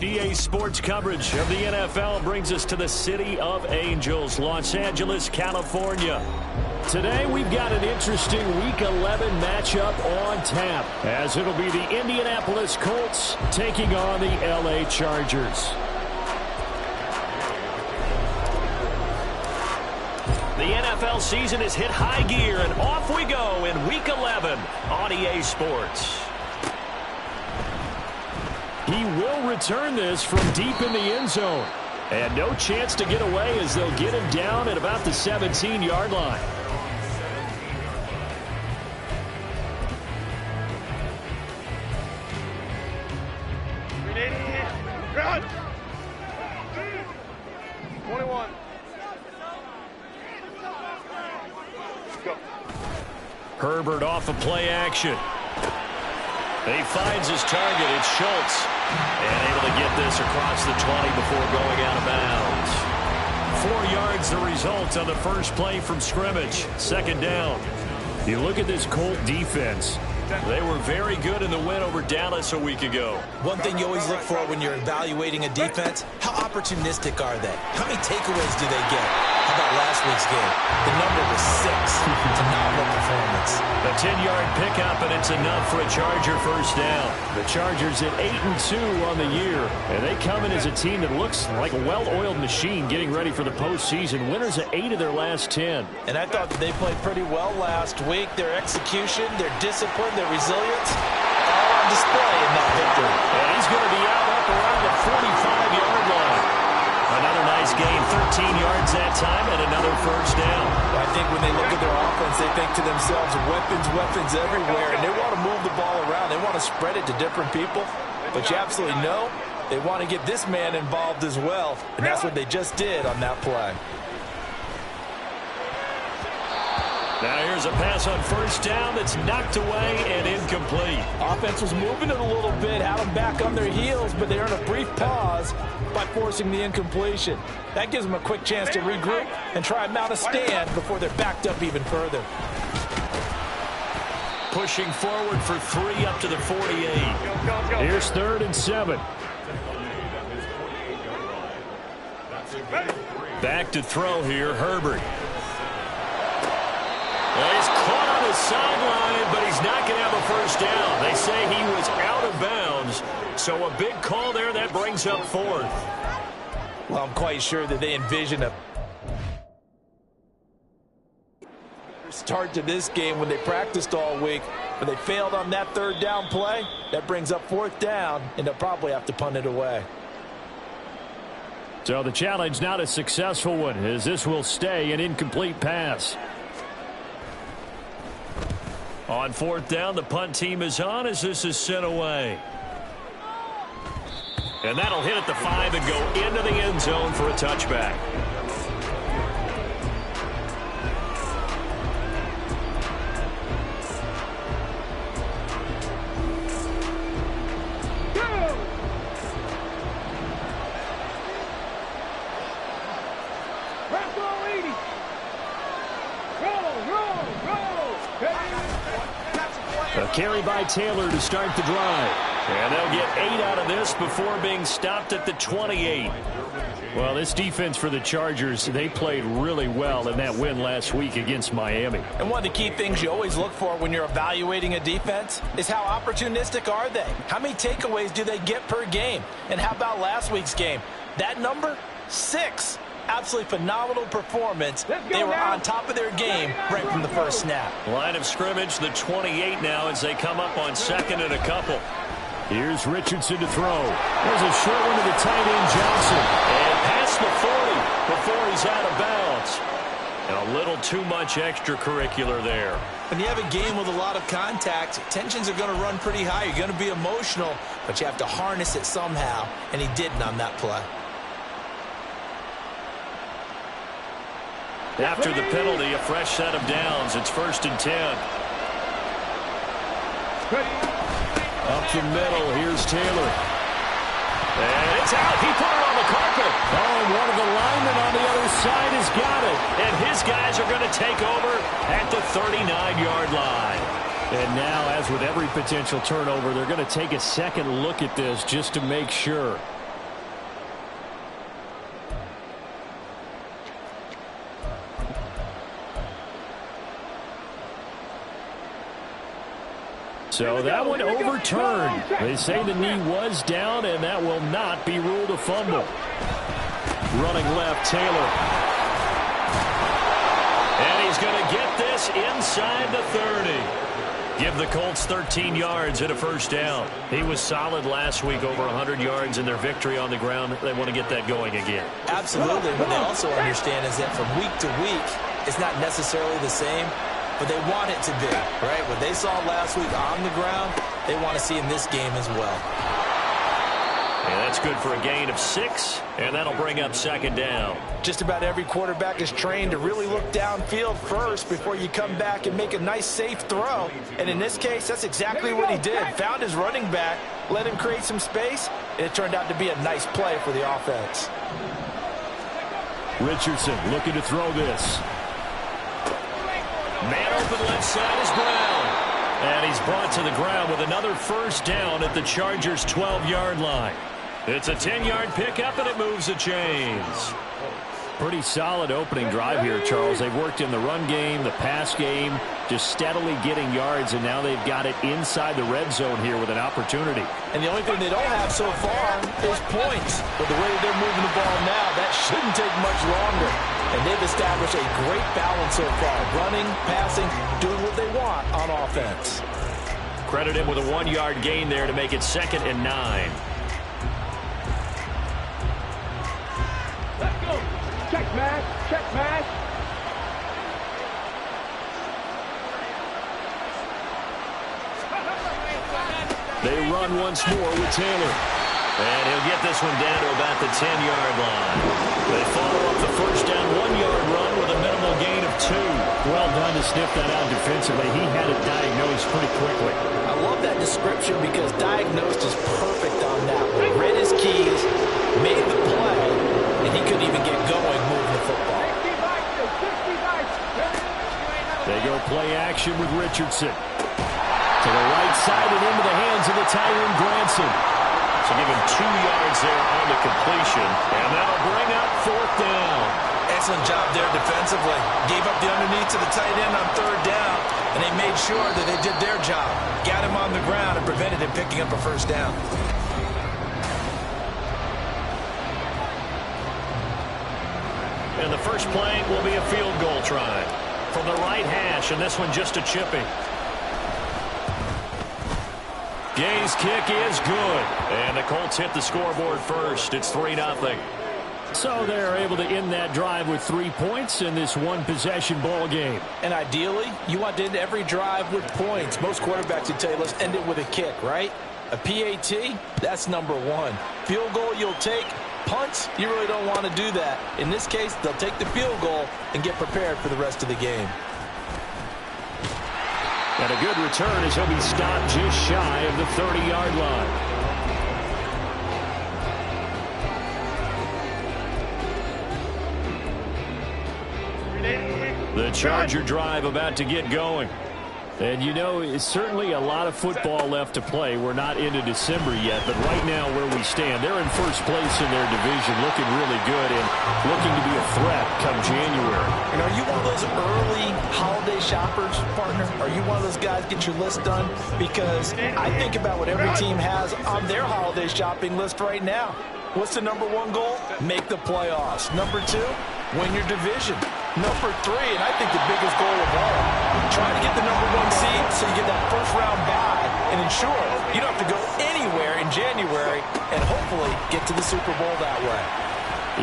EA Sports coverage of the NFL brings us to the City of Angels, Los Angeles, California. Today we've got an interesting Week 11 matchup on tap, as it'll be the Indianapolis Colts taking on the LA Chargers. The NFL season has hit high gear, and off we go in Week 11 on EA Sports. He will return this from deep in the end zone. And no chance to get away as they'll get him down at about the 17-yard line. Run! 21. Go. Herbert off of play action. He finds his target. It's Schultz. And able to get this across the 20 before going out of bounds. 4 yards the result on the first play from scrimmage. Second down. You look at this Colt defense. They were very good in the win over Dallas a week ago. One thing you always look for when you're evaluating a defense, how opportunistic are they? How many takeaways do they get? How about last week's game? The number was 6. Phenomenal performance. A 10-yard pickup, and it's enough for a Charger first down. The Chargers at 8-2 on the year, and they come in as a team that looks like a well-oiled machine getting ready for the postseason. Winners at 8 of their last 10. And I thought that they played pretty well last week. Their execution, their discipline, their resilience, all on display in that victory. And he's going to be out up around the 45-yard line. Another nice gain, 13 yards that time, and another first down. I think when they look at their offense, they think to themselves, weapons everywhere, and they want to move the ball around. They want to spread it to different people. But you absolutely know they want to get this man involved as well, and that's what they just did on that play. Now here's a pass on first down that's knocked away and incomplete. Offense was moving it a little bit, had them back on their heels, but they're in a brief pause by forcing the incompletion. That gives them a quick chance to regroup and try and mount a stand before they're backed up even further. Pushing forward for 3 up to the 48. Here's 3rd and 7. Back to throw here, Herbert. Well, he's caught on the sideline, but he's not going to have a first down. They say he was out of bounds, so a big call there. That brings up 4th. Well, I'm quite sure that they envision a start to this game when they practiced all week. When they failed on that 3rd down play, that brings up 4th down, and they'll probably have to punt it away. So the challenge not a successful one, as this will stay an incomplete pass. On 4th down, the punt team is on as this is sent away. And that'll hit at the 5 and go into the end zone for a touchback. A carry by Taylor to start the drive. And they'll get 8 out of this before being stopped at the 28. Well, this defense for the Chargers, they played really well in that win last week against Miami. And one of the key things you always look for when you're evaluating a defense is how opportunistic are they? How many takeaways do they get per game? And how about last week's game? That number, 6. Absolutely phenomenal performance. They were on top of their game right from the first snap. Line of scrimmage, the 28 now as they come up on 2nd and a couple. Here's Richardson to throw. There's a short one to the tight end, Johnson. And past the 40 before he's out of bounds. And a little too much extracurricular there. When you have a game with a lot of contact, tensions are going to run pretty high. You're going to be emotional, but you have to harness it somehow, and he didn't on that play. After the penalty, a fresh set of downs. It's 1st and 10. Up the middle, here's Taylor. And it's out. He put it on the carpet. Oh, and one of the linemen on the other side has got it. And his guys are going to take over at the 39-yard line. And now, as with every potential turnover, they're going to take a second look at this just to make sure. So that one overturned. They say the knee was down, and that will not be ruled a fumble. Running left, Taylor. And he's going to get this inside the 30. Give the Colts 13 yards and a first down. He was solid last week, over 100 yards in their victory on the ground. They want to get that going again. Absolutely. What they also understand is that from week to week, it's not necessarily the same, but they want it to be, right? What they saw last week on the ground, they want to see in this game as well. And that's good for a gain of 6, and that'll bring up second down. Just about every quarterback is trained to really look downfield first before you come back and make a nice, safe throw. And in this case, that's exactly what he did. Found his running back, let him create some space, and it turned out to be a nice play for the offense. Richardson looking to throw this. Man open left side is Brown. And he's brought to the ground with another first down at the Chargers' 12-yard line. It's a 10-yard pickup, and it moves the chains. Pretty solid opening drive here, Charles. They've worked in the run game, the pass game, just steadily getting yards, and now they've got it inside the red zone here with an opportunity. And the only thing they don't have so far is points. But the way they're moving the ball now, that shouldn't take much longer. And they've established a great balance so far. Running, passing, doing what they want on offense. Credit him with a 1-yard gain there to make it 2nd and 9. Let's go. Check pass. Check pass. They run once more with Taylor. And he'll get this one down to about the 10-yard line. They follow up the first down 1-yard run with a minimal gain of 2. Well done to sniff that out defensively. He had it diagnosed pretty quickly. I love that description because diagnosed is perfect on that one. Read his keys, made the play, and he couldn't even get going moving the football. They go play action with Richardson. To the right side and into the hands of the Tyrone Granson. So give him 2 yards there on the completion, and that'll bring up 4th down. Excellent job there defensively. Gave up the underneath to the tight end on 3rd down, and they made sure that they did their job. Got him on the ground and prevented him picking up a first down. And the first play will be a field goal try from the right hash, and this one just a chipping. Gay's kick is good, and the Colts hit the scoreboard first. It's 3-0. So they're able to end that drive with 3 points in this one-possession ball game. And ideally, you want to end every drive with points. Most quarterbacks would tell you, let's end it with a kick, right? A PAT, that's number 1. Field goal you'll take. Punts, you really don't want to do that. In this case, they'll take the field goal and get prepared for the rest of the game. And a good return as he'll be stopped just shy of the 30-yard line. The Charger drive about to get going. And, you know, it's certainly a lot of football left to play. We're not into December yet, but right now where we stand, they're in first place in their division, looking really good and looking to be a threat come January. And are you one of those early holiday shoppers, partner? Are you one of those guys get your list done? Because I think about what every team has on their holiday shopping list right now. What's the number 1 goal? Make the playoffs. Number 2, win your division. Number 3, and I think the biggest goal of all, trying to get the number 1 seed so you get that first-round bye and ensure you don't have to go anywhere in January and hopefully get to the Super Bowl that way.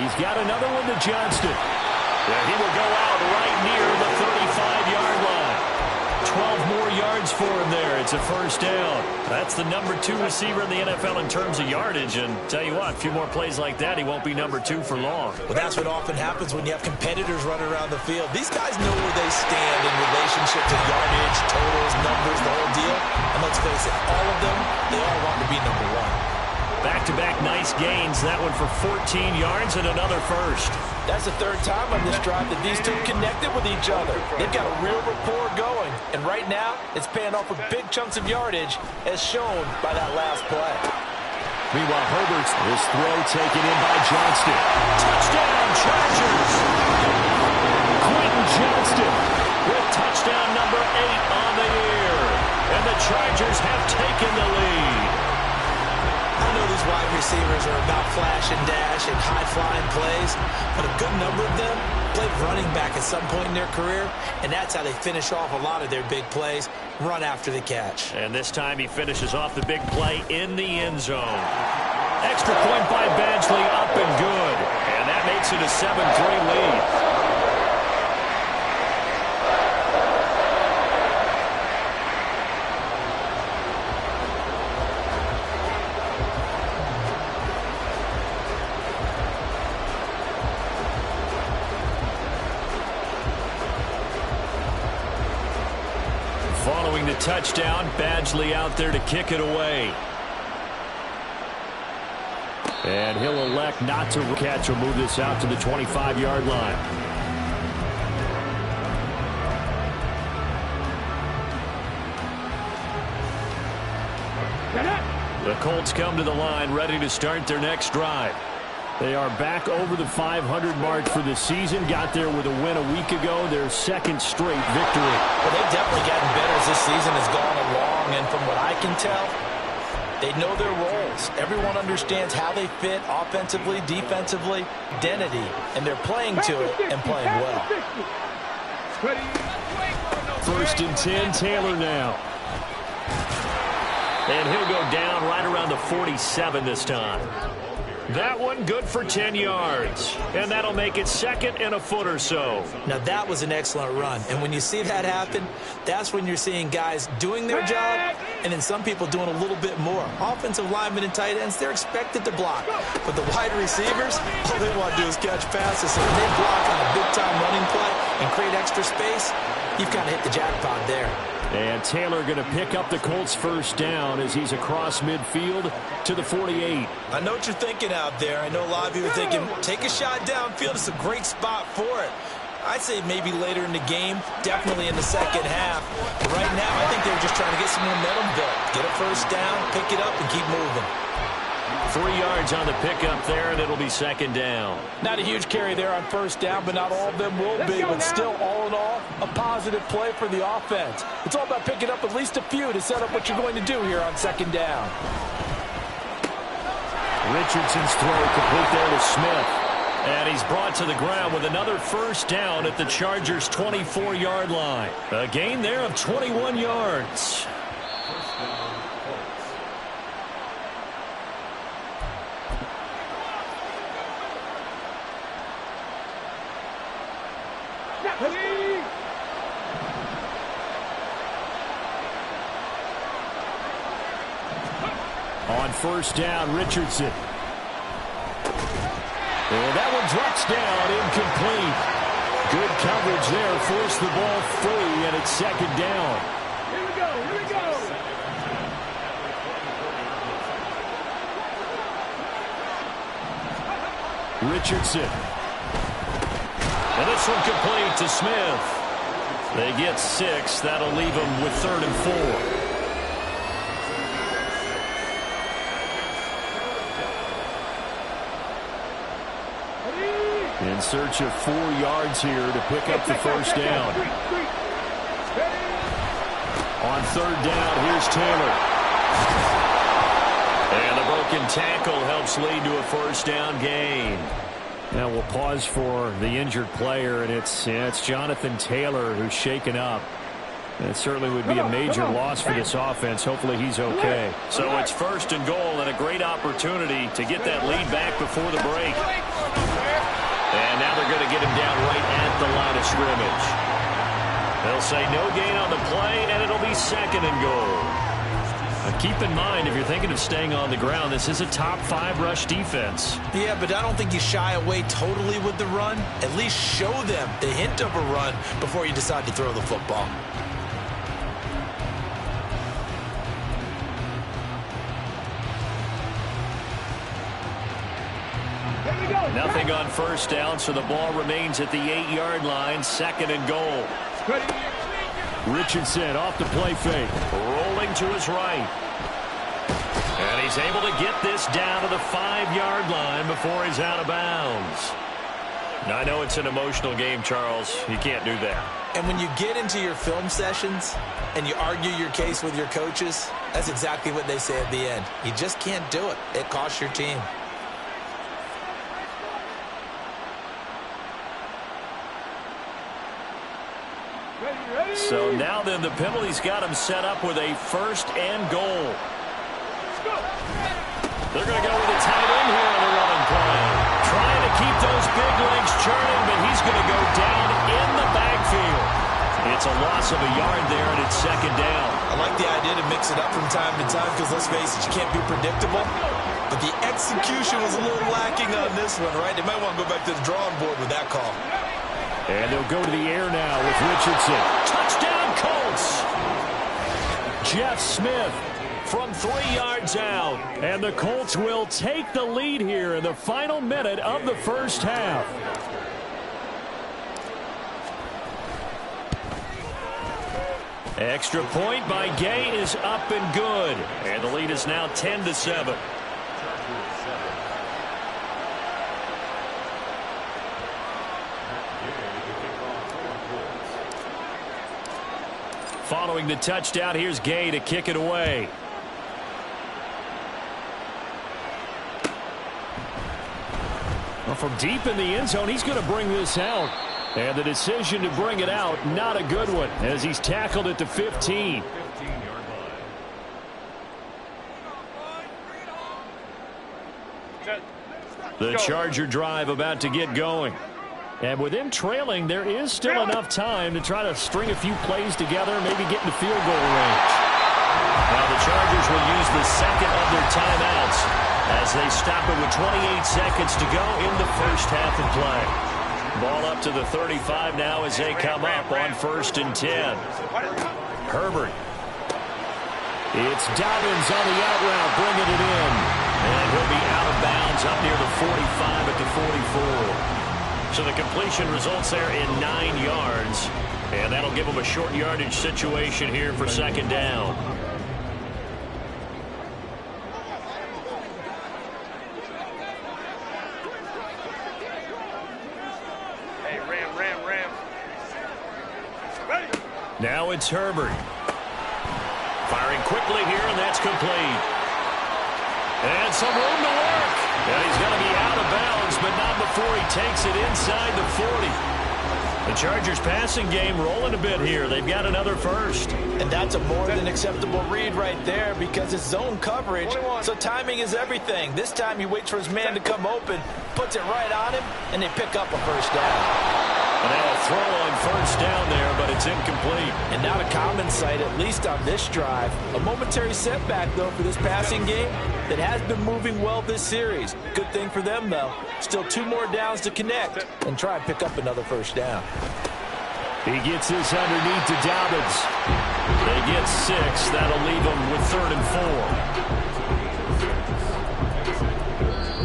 He's got another one to Johnston. And he will go out right near the 35-yard line. 12 more yards for him there. It's a first down. That's the number 2 receiver in the NFL in terms of yardage. And tell you what, a few more plays like that, he won't be number 2 for long. Well, that's what often happens when you have competitors running around the field. These guys know where they stand in relationship to yardage, totals, numbers, the whole deal. And let's face it, all of them, they all want to be number 1. Back-to-back nice gains. That one for 14 yards and another first. That's the 3rd time on this drive that these two connected with each other. They've got a real rapport going. And right now, it's paying off with big chunks of yardage, as shown by that last play. Meanwhile, Herbert's this throw taken in by Johnston. Touchdown, Chargers! Quentin Johnston with touchdown number 8 on the year. And the Chargers have taken the lead. I know these wide receivers are about flash and dash and high-flying plays, but a good number of them played running back at some point in their career, and that's how they finish off a lot of their big plays, run after the catch. And this time he finishes off the big play in the end zone. Extra point by Badgley, up and good. And that makes it a 7-3 lead. Following the touchdown, Badgley out there to kick it away. And he'll elect not to catch or move this out to the 25-yard line. The Colts come to the line ready to start their next drive. They are back over the 500 mark for the season. Got there with a win a week ago, their second straight victory. Well, they've definitely gotten better as this season has gone along, and from what I can tell, they know their roles. Everyone understands how they fit offensively, defensively, identity, and they're playing to it and playing well. 1st and 10, Taylor now. And he'll go down right around the 47 this time. That one good for 10 yards. And that'll make it 2nd and a foot or so. Now, that was an excellent run. And when you see that happen, that's when you're seeing guys doing their job and then some people doing a little bit more. Offensive linemen and tight ends, they're expected to block. But the wide receivers, all they want to do is catch passes. So when they block on a big-time running play and create extra space, you've kind of hit the jackpot there. And Taylor going to pick up the Colts' first down as he's across midfield to the 48. I know what you're thinking out there. I know a lot of you are thinking, take a shot downfield. It's a great spot for it. I'd say maybe later in the game, definitely in the second half. But right now, I think they're just trying to get some momentum built. Get a first down, pick it up, and keep moving. 3 yards on the pickup there, and it'll be 2nd down. Not a huge carry there on first down, but not all of them will be. But still, all in all, a positive play for the offense. It's all about picking up at least a few to set up what you're going to do here on 2nd down. Richardson's throw complete there to Smith. And he's brought to the ground with another first down at the Chargers' 24-yard line. A gain there of 21 yards. On first down, Richardson. And that one drops down, incomplete. Good coverage there, forced the ball free, and it's 2nd down. Here we go, here we go. Richardson. And this one complete to Smith. They get 6. That'll leave them with 3rd and 4. In search of 4 yards here to pick up the first down. On 3rd down, here's Taylor. And the broken tackle helps lead to a first down gain. Now we'll pause for the injured player, and it's Jonathan Taylor who's shaken up. It certainly would be a major loss for this offense. Hopefully he's okay. So it's 1st and goal and a great opportunity to get that lead back before the break. And now they're going to get him down right at the line of scrimmage. They'll say no gain on the play, and it'll be 2nd and goal. Now keep in mind, if you're thinking of staying on the ground, this is a top 5 rush defense. Yeah, but I don't think you shy away totally with the run. At least show them the hint of a run before you decide to throw the football. Nothing on first down, so the ball remains at the 8-yard line. 2nd and goal. Richardson off the play fake. Rolling to his right. And he's able to get this down to the 5-yard line before he's out of bounds. Now, I know it's an emotional game, Charles. You can't do that. And when you get into your film sessions and you argue your case with your coaches, that's exactly what they say at the end. You just can't do it. It costs your team. So now then, the penalty's got him set up with a 1st and goal. They're going to go with a tight end here on the running play. Trying to keep those big legs churning, but he's going to go down in the backfield. It's a loss of a yard there, and it's 2nd down. I like the idea to mix it up from time to time because, let's face it, you can't be predictable. But the execution was a little lacking on this one, right? They might want to go back to the drawing board with that call. And they'll go to the air now with Richardson. Touchdown, Colts! Jeff Smith from 3 yards out. And the Colts will take the lead here in the final minute of the first half. Extra point by Gay is up and good. And the lead is now 10-7. Following the touchdown, here's Gay to kick it away. Well, from deep in the end zone, he's going to bring this out. And the decision to bring it out, not a good one, as he's tackled at the 15. The Charger drive about to get going. And with him trailing, there is still enough time to try to string a few plays together, maybe get into field goal range. Now the Chargers will use the 2nd of their timeouts as they stop it with 28 seconds to go in the first half of play. Ball up to the 35 now as they come up on 1st and 10. Herbert. It's Dobbins on the out route, bringing it in. And he'll be out of bounds up near the 45 at the 44. So the completion results there in 9 yards. And that'll give them a short yardage situation here for 2nd down. Hey, Ram. Ready? Now it's Herbert. Firing quickly here, and that's complete. And some room to work. And he's going to be out of bounds, but not before he takes it inside the 40. The Chargers passing game rolling a bit here. They've got another 1st. And that's a more than acceptable read right there because it's zone coverage, so timing is everything. This time he waits for his man to come open, puts it right on him, and they pick up a 1st down. And now a throw on 1st down there, but it's incomplete. And not a common sight, at least on this drive. A momentary setback, though, for this passing game that has been moving well this series. Good thing for them, though. Still 2 more downs to connect and try and pick up another 1st down. He gets this underneath to Dobbins. They get 6. That'll leave them with 3rd and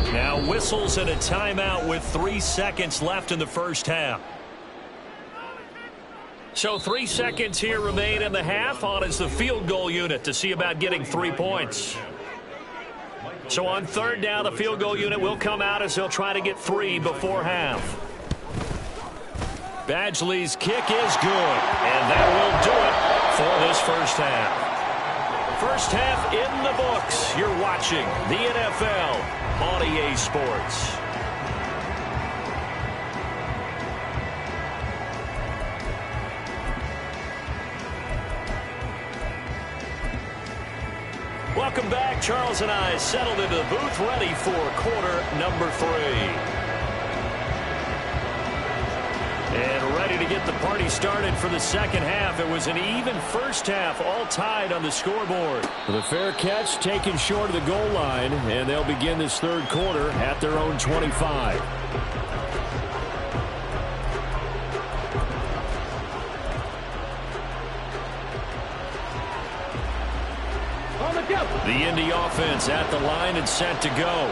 4. Now whistles and a timeout with 3 seconds left in the first half. So 3 seconds here remain in the half. On is the field goal unit to see about getting 3 points. So on 3rd down, the field goal unit will come out as they'll try to get 3 before half. Badgley's kick is good, and that will do it for this first half. First half in the books. You're watching the NFL on EA Sports. Welcome back. Charles and I settled into the booth, ready for quarter number 3. And ready to get the party started for the second half. It was an even first half, all tied on the scoreboard. The fair catch taken short of the goal line, and they'll begin this 3rd quarter at their own 25. The Indy offense at the line and set to go.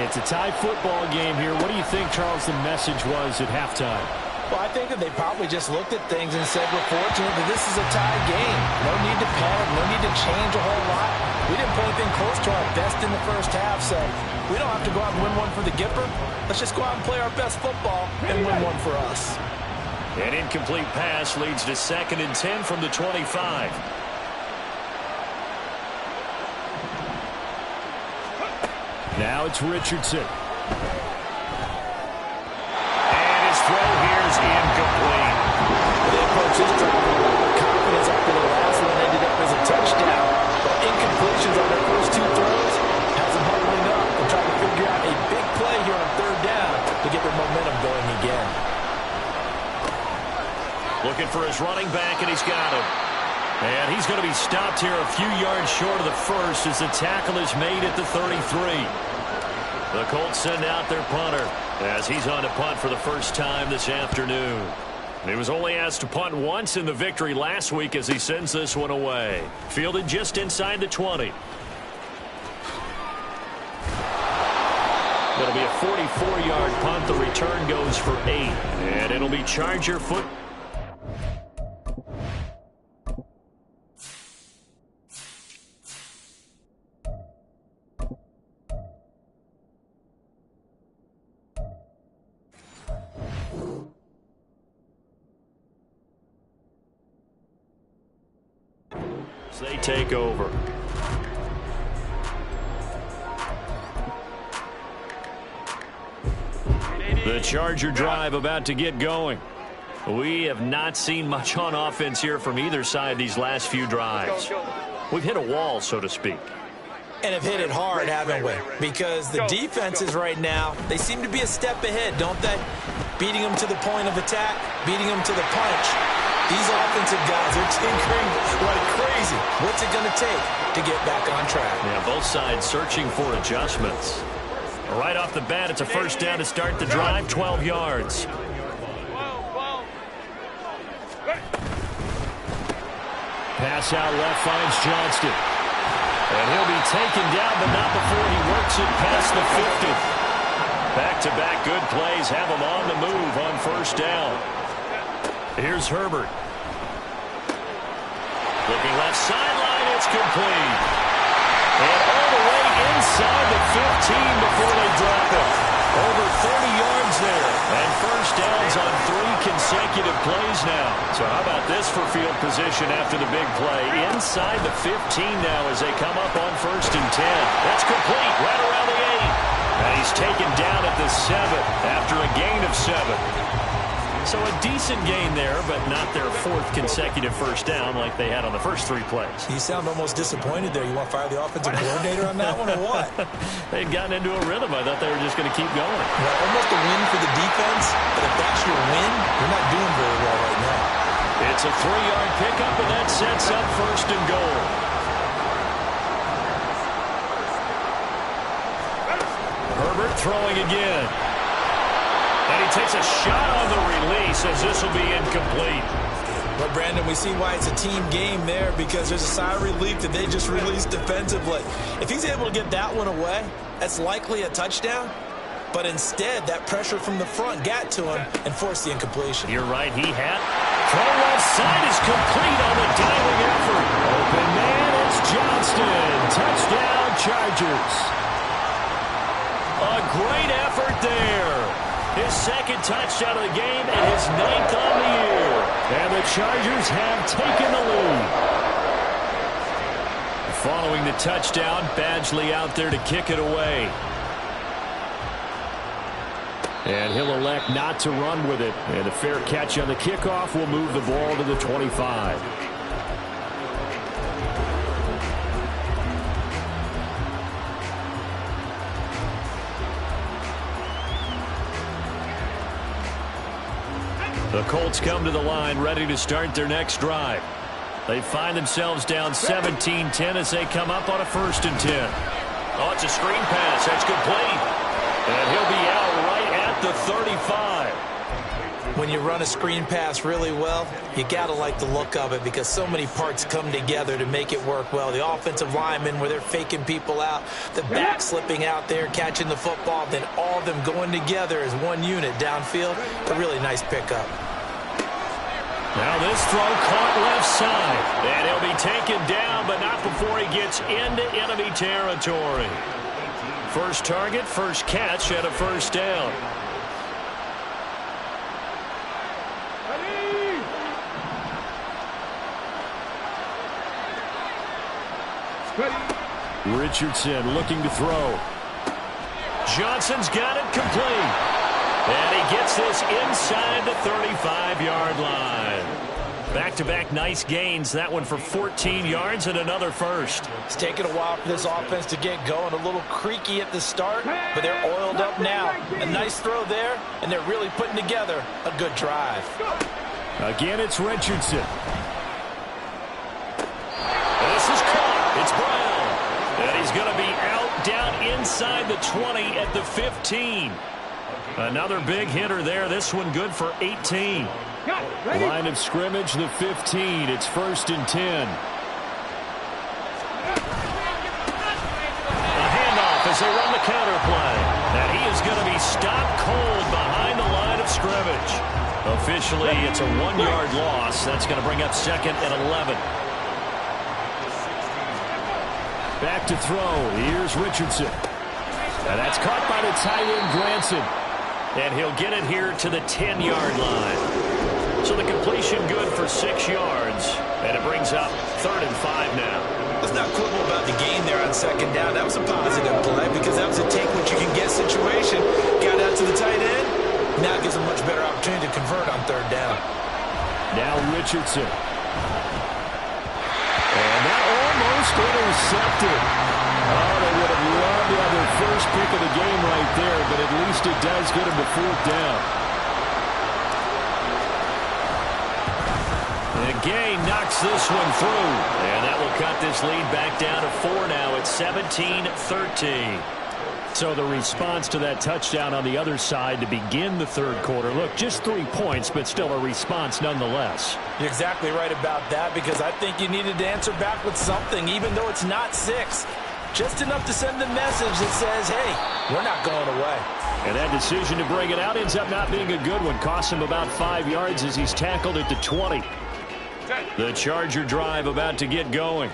It's a tie football game here. What do you think, Charles, the message was at halftime? Well, I think that they probably just looked at things and said, we're fortunate that this is a tie game. No need to panic, no need to change a whole lot. We didn't play anything close to our best in the first half, so we don't have to go out and win one for the Gipper. Let's just go out and play our best football and win one for us. An incomplete pass leads to 2nd and 10 from the 25. Now it's Richardson. And his throw here is incomplete. They approach this drive with a lot of confidence after the last one ended up as a touchdown. But incompletions on their first 2 throws has them huddling up and trying to figure out a big play here on 3rd down to get their momentum going again. Looking for his running back, and he's got him. And he's going to be stopped here a few yards short of the first as the tackle is made at the 33. The Colts send out their punter as he's on to punt for the first time this afternoon. He was only asked to punt once in the victory last week as he sends this one away. Fielded just inside the 20. It'll be a 44-yard punt. The return goes for 8. And it'll be Charger foot. They take over. The Charger drive about to get going. We have not seen much on offense here from either side these last few drives. We've hit a wall, so to speak. And have hit it hard, haven't we? Because the defenses right now, they seem to be a step ahead, don't they? Beating them to the point of attack, beating them to the punch. These offensive guys are tinkering like crazy. What's it going to take to get back on track? Yeah, both sides searching for adjustments. Right off the bat, it's a first down to start the drive, 12 yards. Pass out left finds Johnston. And he'll be taken down, but not before he works it past the 50. Back-to-back good plays have him on the move on first down. Here's Herbert. Looking left sideline, it's complete. And all the way inside the 15 before they drop it. Over 30 yards there. And first downs on 3 consecutive plays now. So how about this for field position after the big play? Inside the 15 now as they come up on 1st and 10. That's complete right around the 8. And he's taken down at the 7 after a gain of 7. So a decent gain there, but not their 4th consecutive first down like they had on the first 3 plays. You sound almost disappointed there. You want to fire the offensive coordinator on that one or what? They'd gotten into a rhythm. I thought they were just going to keep going. Well, almost a win for the defense, but if that's your win, you're not doing very well right now. It's a 3-yard pickup, and that sets up 1st and goal. Herbert throwing again. And he takes a shot on the release as this will be incomplete. But, Brandon, we see why it's a team game there because there's a sigh of relief that they just released defensively. If he's able to get that one away, that's likely a touchdown. But instead, that pressure from the front got to him and forced the incompletion. You're right, he had. Throw left side is complete on the diving effort. Open man, it's Johnston. Touchdown, Chargers. A great effort there. His 2nd touchdown of the game and his 9th on the year. And the Chargers have taken the lead. Following the touchdown, Badgley out there to kick it away. And he'll elect not to run with it. And a fair catch on the kickoff will move the ball to the 25. The Colts come to the line ready to start their next drive. They find themselves down 17-10 as they come up on a 1st and 10. Oh, it's a screen pass. That's complete. And he'll be out right at the 35. When you run a screen pass really well, you got to like the look of it because so many parts come together to make it work well. The offensive linemen where they're faking people out, the back slipping out there, catching the football, then all of them going together as one unit downfield. A really nice pickup. Now this throw caught left side. And he'll be taken down, but not before he gets into enemy territory. First target, first catch at a 1st down. Richardson looking to throw. Johnson's got it complete. And he gets this inside the 35-yard line. Back-to-back nice gains. That one for 14 yards and another first. It's taken a while for this offense to get going. A little creaky at the start, but they're oiled up now. A nice throw there, and they're really putting together a good drive. Again, it's Richardson. This is caught. It's Brown. And he's going to be out down inside the 20 at the 15. Another big hitter there. This one good for 18. Line of scrimmage, the 15. It's 1st and 10. A handoff as they run the counter play. And he is going to be stopped cold behind the line of scrimmage. Officially, it's a 1-yard loss. That's going to bring up 2nd and 11. Back to throw. Here's Richardson. And that's caught by the tight end, Granson. And he'll get it here to the 10-yard line. So the completion good for 6 yards. And it brings up 3rd and 5 now. Let's not quibble about the gain there on 2nd down. That was a positive play because that was a take-what-you-can-get situation. Got out to the tight end. Now it gives a much better opportunity to convert on 3rd down. Now Richardson. And that almost intercepted. Oh, they would have loved to have their first pick of the game right there, but at least it does get them to 4th down. And Gay knocks this one through. And that will cut this lead back down to 4 now. It's 17-13. So the response to that touchdown on the other side to begin the 3rd quarter. Look, just 3 points, but still a response nonetheless. You're exactly right about that because I think you needed to answer back with something, even though it's not 6. Just enough to send the message that says, hey, we're not going away. And that decision to bring it out ends up not being a good one. Costs him about 5 yards as he's tackled at the 20. The Charger drive about to get going.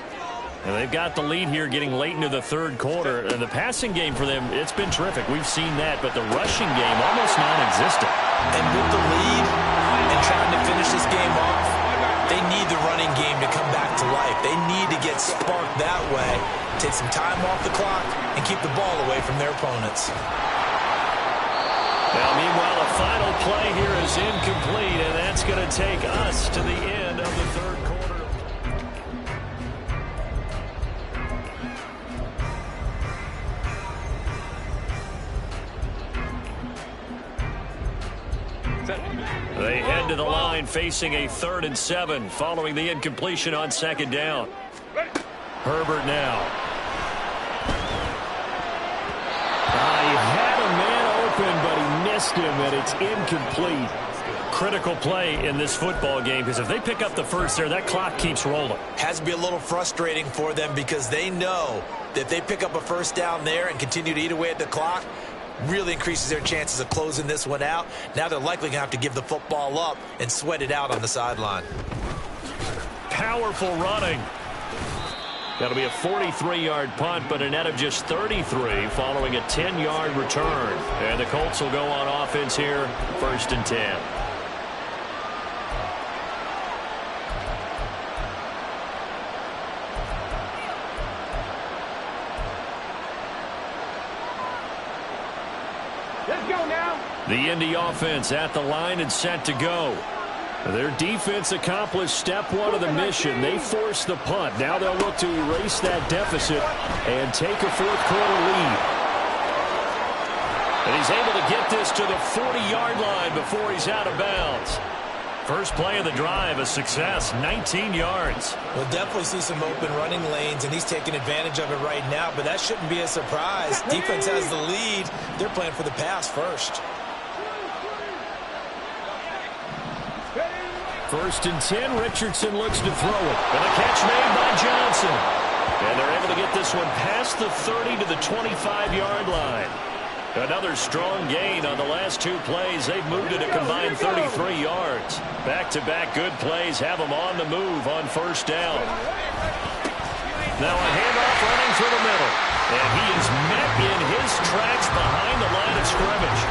And they've got the lead here getting late into the 3rd quarter. And the passing game for them, it's been terrific. We've seen that. But the rushing game, almost non-existent. And with the lead and trying to finish this game off, they need the running game to come back to life. They need to get sparked that way, take some time off the clock, and keep the ball away from their opponents. Now, meanwhile, the final play here is incomplete, and that's going to take us to the end of the 3rd quarter. They head to the line facing a 3rd and 7 following the incompletion on 2nd down. Herbert now. He had a man open, but he missed him, and it's incomplete. Critical play in this football game because if they pick up the first there, that clock keeps rolling. Has to be a little frustrating for them because they know that if they pick up a 1st down there and continue to eat away at the clock, really increases their chances of closing this one out. Now they're likely going to have to give the football up and sweat it out on the sideline. Powerful running. That'll be a 43-yard punt, but a net of just 33 following a 10-yard return. And the Colts will go on offense here, 1st and 10. Let's go now. The Indy offense at the line and set to go. Their defense accomplished step 1 of the mission. They forced the punt. Now they'll look to erase that deficit and take a 4th quarter lead. And he's able to get this to the 40-yard line before he's out of bounds. First play of the drive, a success, 19 yards. We'll definitely see some open running lanes, and he's taking advantage of it right now, but that shouldn't be a surprise. Defense has the lead. They're playing for the pass first. 1st and 10, Richardson looks to throw it. And a catch made by Johnson. And they're able to get this one past the 30 to the 25-yard line. Another strong gain on the last 2 plays. They've moved it a combined 33 yards. Back-to-back good plays have them on the move on 1st down. Now a handoff running through the middle. And he is met in his tracks behind the line of scrimmage.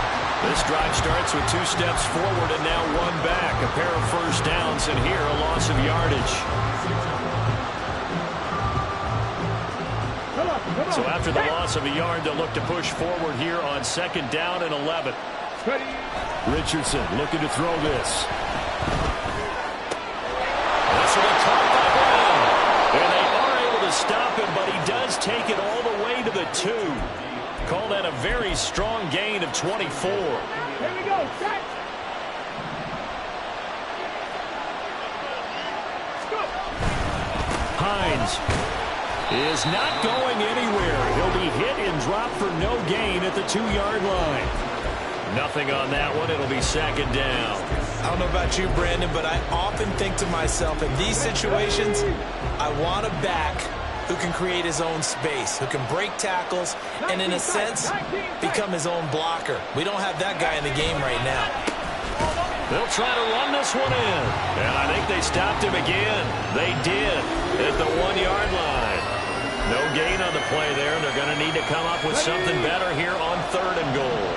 This drive starts with 2 steps forward and now 1 back. A pair of 1st downs, and here a loss of yardage. Come on. So after the loss of a yard, they'll look to push forward here on 2nd down and 11. Richardson looking to throw this. This will be caught by Brown. And they are able to stop him, but he does take it all the way to the 2. Call that a very strong gain of 24. Here we go, set. Hines is not going anywhere. He'll be hit and dropped for no gain at the 2-yard line. Nothing on that one. It'll be 2nd down. I don't know about you, Brandon, but I often think to myself, in these situations, I want a back who can create his own space, who can break tackles, and in a sense, become his own blocker. We don't have that guy in the game right now. They'll try to run this one in. And I think they stopped him again. They did at the 1-yard line. No gain on the play there. They're going to need to come up with something better here on 3rd and goal.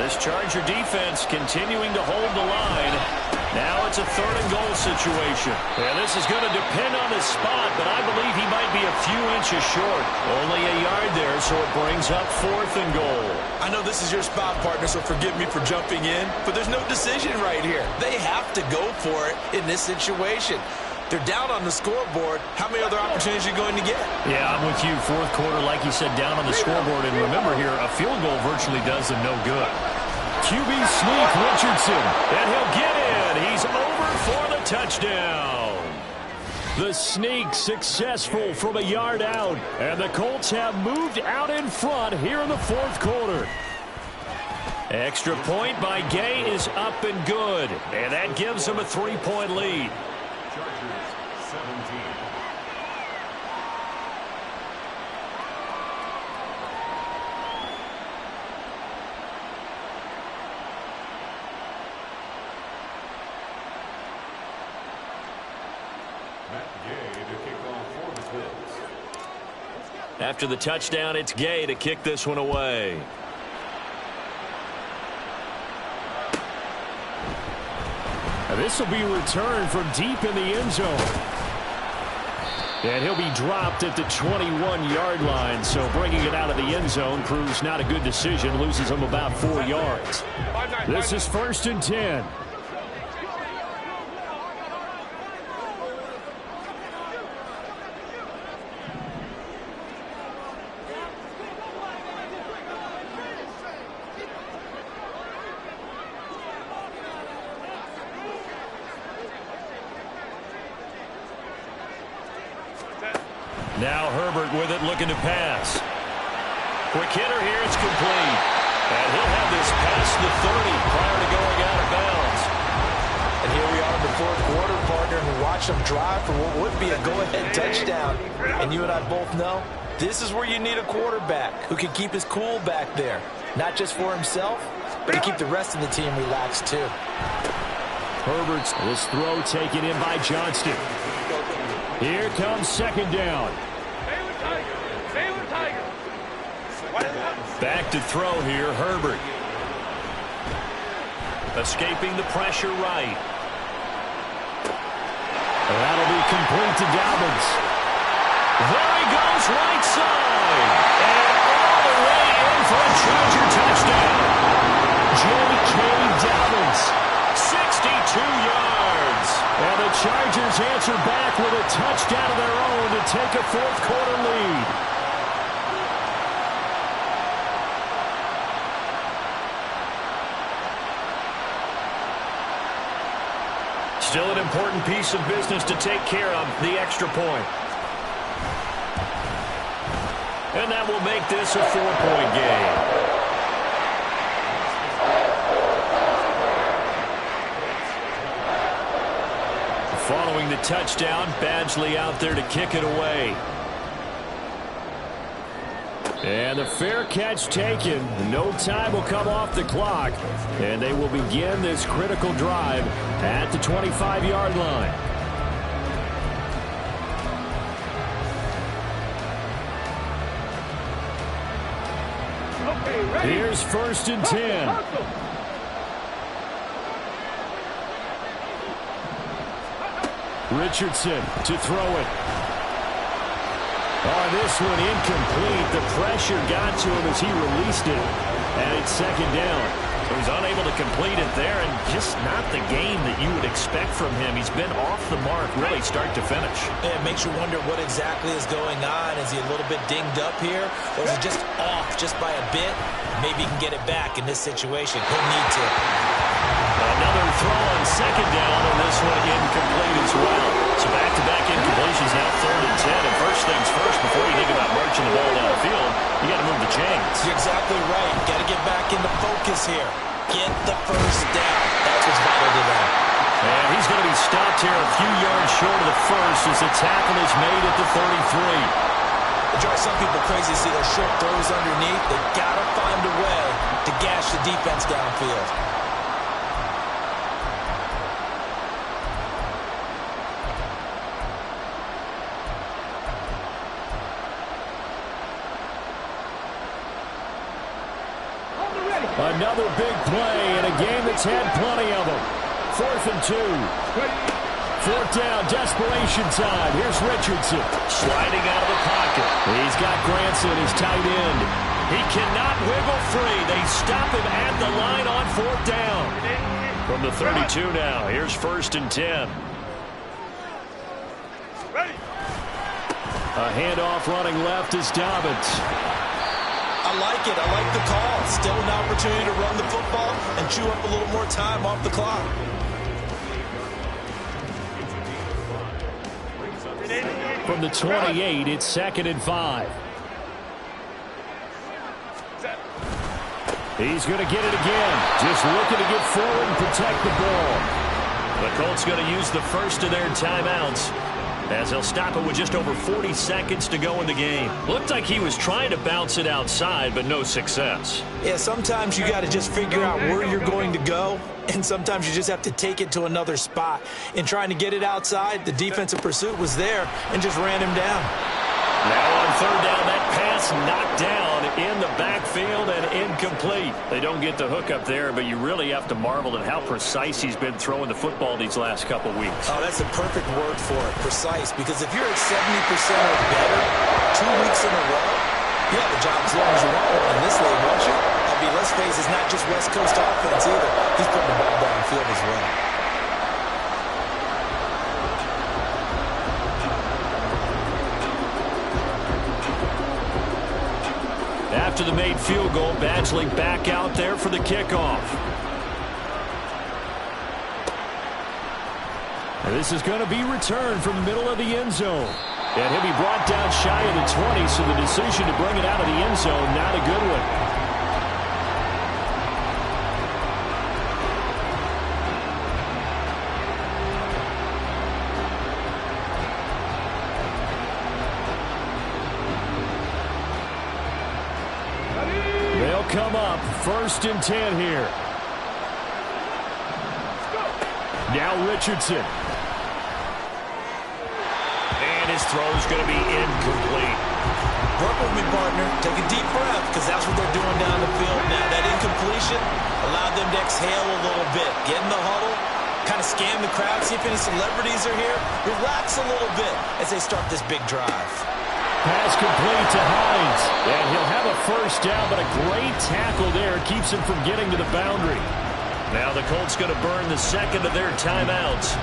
This Charger defense continuing to hold the line. Now it's a 3rd and goal situation. And this is going to depend on his spot, but I believe he might be a few inches short. Only a yard there, so it brings up 4th and goal. I know this is your spot, partner, so forgive me for jumping in, but there's no decision right here. They have to go for it in this situation. They're down on the scoreboard. How many other opportunities are you going to get? Yeah, I'm with you. 4th quarter, like you said, down on the scoreboard. And remember here, a field goal virtually does them no good. QB sneak, Richardson. And he'll get in. He's over for the touchdown. The sneak successful from a yard out. And the Colts have moved out in front here in the 4th quarter. Extra point by Gay is up and good. And that gives them a 3-point lead. After the touchdown, it's Gay to kick this one away. And this will be returned from deep in the end zone. And he'll be dropped at the 21-yard line. So bringing it out of the end zone proves not a good decision. Loses him about 4 yards. This is 1st and 10. Now Herbert with it, looking to pass. Quick hitter here, it's complete. And he'll have this past the 30 prior to going out of bounds. And here we are in the 4th quarter, partner, and we watch them drive for what would be a go-ahead touchdown. And you and I both know this is where you need a quarterback who can keep his cool back there. Not just for himself, but to keep the rest of the team relaxed too. Herbert's this throw taken in by Johnston. Here comes 2nd down. Baylor Tiger. Back to throw here, Herbert. Escaping the pressure right. That'll be complete to Dobbins. There he goes, right side. And all the way in for a Charger touchdown. J.K. Dobbins, 62 yards. And the Chargers answer back with a touchdown of their own to take a 4th quarter lead. Still an important piece of business to take care of, the extra point. And that will make this a 4-point game. Following the touchdown, Badgley out there to kick it away. And the fair catch taken. No time will come off the clock. And they will begin this critical drive at the 25-yard line. Okay, Here's 1st and 10. Richardson to throw it. Oh, this one incomplete. The pressure got to him as he released it. And it's second down. So he's unable to complete it there, and just not the game that you would expect from him. He's been off the mark, really, start to finish. Yeah, it makes you wonder what exactly is going on. Is he a little bit dinged up here, or is it just off just by a bit? Maybe he can get it back in this situation. He'll need to. Another throw on second down, and this one incomplete as well. So back-to-back incompletions now 3rd and 10. And first things first, before you think about marching the ball down the field, you got to move the chains. You're exactly right. Got to get back into focus here. Get the first down. That's what's vital to them. And he's going to be stopped here a few yards short of the first as the tackle is made at the 33. It drives some people crazy to see those short throws underneath. They got to find a way to gash the defense downfield. Another big play in a game that's had plenty of them. 4th and 2. 4th down, desperation time. Here's Richardson. Sliding out of the pocket. He's got Granson, his tight end. He cannot wiggle free. They stop him at the line on 4th down. From the 32 now, here's 1st and 10. A handoff running left is Dobbins. I like it. I like the call. Still an opportunity to run the football and chew up a little more time off the clock. From the 28, it's 2nd and 5. He's going to get it again. Just looking to get forward and protect the ball. The Colts going to use the first of their timeouts, as they'll stop it with just over 40 seconds to go in the game. Looked like he was trying to bounce it outside, but no success. Yeah, sometimes you got to just figure out where you're going to go, and sometimes you just have to take it to another spot. In trying to get it outside, the defensive pursuit was there and just ran him down. Now on 3rd down, that pass knocked down in the backfield and incomplete. They don't get the hook up there, but you really have to marvel at how precise he's been throwing the football these last couple weeks. Oh, that's the perfect word for it, precise, because if you're at 70% or better 2 weeks in a row, you have a job as long as you want one in this league, won't you? I mean, let's face it, it's not just West Coast offense either. He's putting the ball downfield as well. After the made field goal, Badgley back out there for the kickoff. And this is going to be returned from the middle of the end zone. And he'll be brought down shy of the 20, so the decision to bring it out of the end zone, not a good one. Come up, 1st and 10 here. Now Richardson. And his throw is going to be incomplete. Work with me, partner. Take a deep breath, because that's what they're doing down the field now. That incompletion allowed them to exhale a little bit. Get in the huddle, kind of scan the crowd, see if any celebrities are here. Relax a little bit as they start this big drive. Pass complete to Hines. And he'll have a first down, but a great tackle there keeps him from getting to the boundary. Now the Colts going to burn the second of their timeouts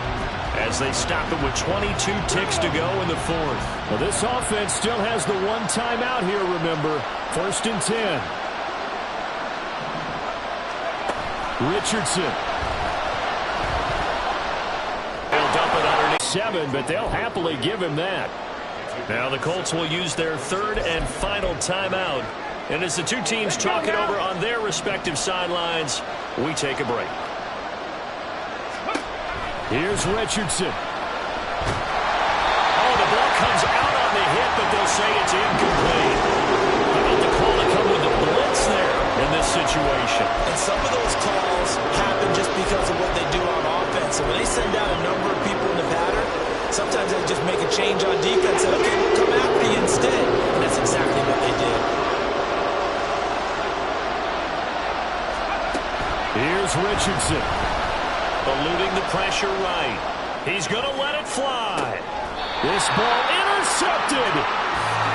as they stop it with 22 ticks to go in the 4th. Well, this offense still has the one timeout here, remember. 1st and 10. Richardson. They'll dump it underneath 7, but they'll happily give him that. Now the Colts will use their 3rd and final timeout. And as the two teams talk it over on their respective sidelines, we take a break. Here's Richardson. Oh, the ball comes out on the hit, but they'll say it's incomplete. How about the call to come with the blitz there in this situation? And some of those calls happen just because of what they do on offense. So when they send out a number of people in the pattern, sometimes they just make a change on defense and, okay, we'll come after you instead. And that's exactly what they did. Here's Richardson. Eluding the pressure right. He's going to let it fly. This ball intercepted.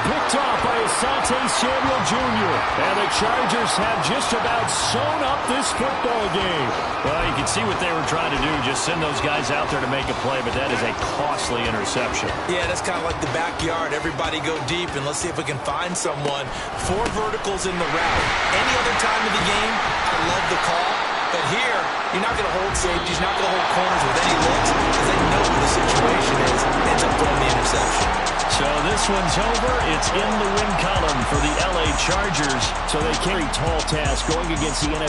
picked off by Asante Samuel Jr. And the Chargers have just about sewn up this football game. Well, you can see what they were trying to do, just send those guys out there to make a play, but that is a costly interception. Yeah, that's kind of like the backyard. Everybody go deep, and let's see if we can find someone. 4 verticals in the route. Any other time of the game, I love the call. But here, you're not going to hold safeties, you're not going to hold corners with any looks because they know what the situation is. Ends up throwing the interception. So this one's over. It's in the win column for the LA Chargers. So they carry tall task going against the NFL.